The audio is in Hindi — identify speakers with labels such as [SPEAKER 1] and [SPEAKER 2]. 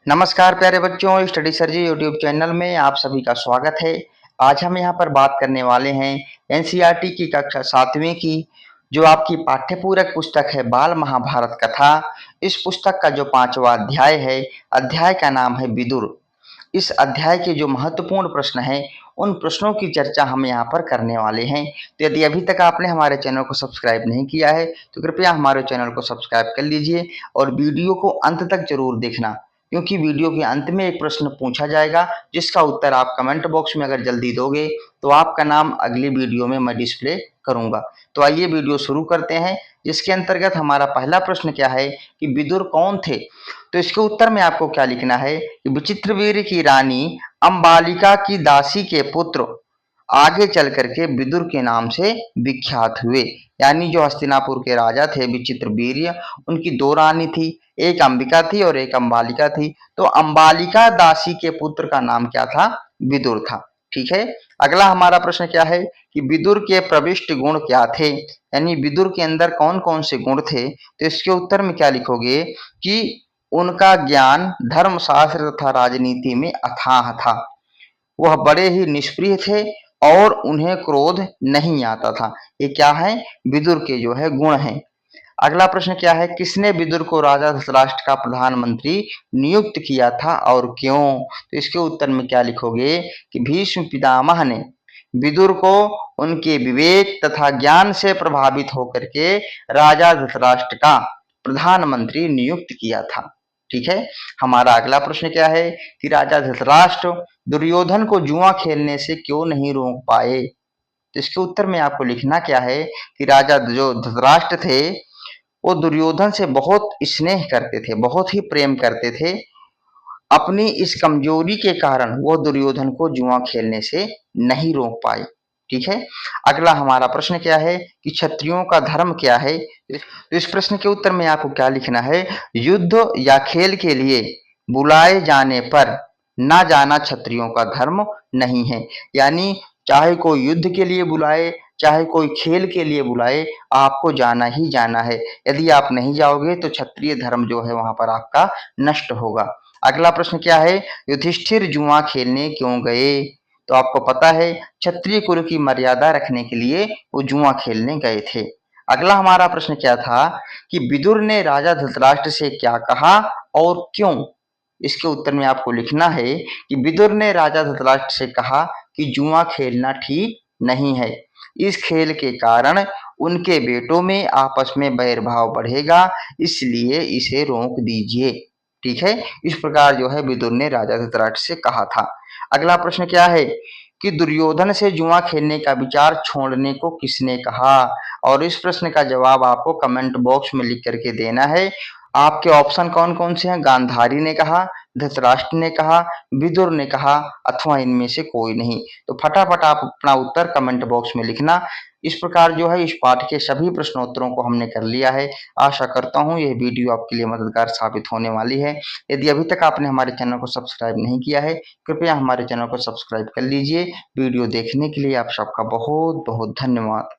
[SPEAKER 1] नमस्कार प्यारे बच्चों, स्टडी सर जी यूट्यूब चैनल में आप सभी का स्वागत है। आज हम यहाँ पर बात करने वाले हैं एनसीईआरटी की कक्षा 7वीं की जो आपकी पाठ्य पूरक पुस्तक है बाल महाभारत कथा। इस पुस्तक का जो 5वां अध्याय है, अध्याय का नाम है विदुर। इस अध्याय के जो महत्वपूर्ण प्रश्न हैं उन प्रश्नों की चर्चा हम यहाँ पर करने वाले हैं। तो यदि अभी तक आपने हमारे चैनल को सब्सक्राइब नहीं किया है तो कृपया हमारे चैनल को सब्सक्राइब कर लीजिए और वीडियो को अंत तक जरूर देखना, क्योंकि वीडियो के अंत में एक प्रश्न पूछा जाएगा जिसका उत्तर आप कमेंट बॉक्स में अगर जल्दी दोगे तो आपका नाम अगली वीडियो में मैं डिस्प्ले करूंगा। तो आइए वीडियो शुरू करते हैं, जिसके अंतर्गत हमारा पहला प्रश्न क्या है कि विदुर कौन थे। तो इसके उत्तर में आपको क्या लिखना है कि विचित्रवीर्य की रानी अंबालिका की दासी के पुत्र आगे चल करके विदुर के नाम से विख्यात हुए। यानी जो हस्तिनापुर के राजा थे विचित्रवीर्य, उनकी दो रानी थी, एक अंबिका थी और एक अंबालिका थी। तो अंबालिका दासी के पुत्र का नाम क्या था? विदुर था। ठीक है। अगला हमारा प्रश्न क्या है कि विदुर के प्रविष्ट गुण क्या थे, यानी विदुर के अंदर कौन कौन से गुण थे। तो इसके उत्तर में क्या लिखोगे कि उनका ज्ञान धर्मशास्त्र तथा राजनीति में अथाह था। वह बड़े ही निष्प्रिय थे और उन्हें क्रोध नहीं आता था। ये क्या है? विदुर के जो है गुण हैं। अगला प्रश्न क्या है, किसने विदुर को राजा धृतराष्ट्र का प्रधानमंत्री नियुक्त किया था और क्यों? तो इसके उत्तर में क्या लिखोगे कि भीष्म पितामह ने विदुर को उनके विवेक तथा ज्ञान से प्रभावित होकर के राजा धृतराष्ट्र का प्रधानमंत्री नियुक्त किया था। ठीक है। हमारा अगला प्रश्न क्या है कि राजा धृतराष्ट्र दुर्योधन को जुआ खेलने से क्यों नहीं रोक पाए। तो इसके उत्तर में आपको लिखना क्या है कि राजा जो धृतराष्ट्र थे वो दुर्योधन से बहुत स्नेह करते थे, बहुत ही प्रेम करते थे। अपनी इस कमजोरी के कारण वो दुर्योधन को जुआ खेलने से नहीं रोक पाए। ठीक है। अगला हमारा प्रश्न क्या है कि क्षत्रियों का धर्म क्या है। तो इस प्रश्न के उत्तर में आपको क्या लिखना है, युद्ध या खेल के लिए बुलाए जाने पर ना जाना क्षत्रियों का धर्म नहीं है। यानी चाहे कोई युद्ध के लिए बुलाए, चाहे कोई खेल के लिए बुलाए, आपको जाना ही जाना है। यदि आप नहीं जाओगे तो क्षत्रिय धर्म जो है वहां पर आपका नष्ट होगा। अगला प्रश्न क्या है, युधिष्ठिर जुआ खेलने क्यों गए। तो आपको पता है क्षत्रिय कुल की मर्यादा रखने के लिए वो जुआ खेलने गए थे। अगला हमारा प्रश्न क्या था कि विदुर ने राजा धृतराष्ट्र से क्या कहा और क्यों। इसके उत्तर में आपको लिखना है कि विदुर ने राजा धृतराष्ट्र से कहा कि जुआ खेलना ठीक नहीं है। इस खेल के कारण उनके बेटों में आपस में बैरभाव बढ़ेगा, इसलिए इसे रोक दीजिए। ठीक है। इस प्रकार जो है विदुर ने राजा धृतराष्ट्र से कहा था। अगला प्रश्न क्या है कि दुर्योधन से जुआ खेलने का विचार छोड़ने को किसने कहा। और इस प्रश्न का जवाब आपको कमेंट बॉक्स में लिख करके देना है। आपके ऑप्शन कौन कौन से हैं? गांधारी ने कहा, धृतराष्ट्र ने कहा, विदुर ने कहा, अथवा इनमें से कोई नहीं। तो फटाफट आप अपना उत्तर कमेंट बॉक्स में लिखना। इस प्रकार जो है इस पाठ के सभी प्रश्नोत्तरों को हमने कर लिया है। आशा करता हूँ यह वीडियो आपके लिए मददगार साबित होने वाली है। यदि अभी तक आपने हमारे चैनल को सब्सक्राइब नहीं किया है कृपया हमारे चैनल को सब्सक्राइब कर लीजिए। वीडियो देखने के लिए आप सबका बहुत बहुत धन्यवाद।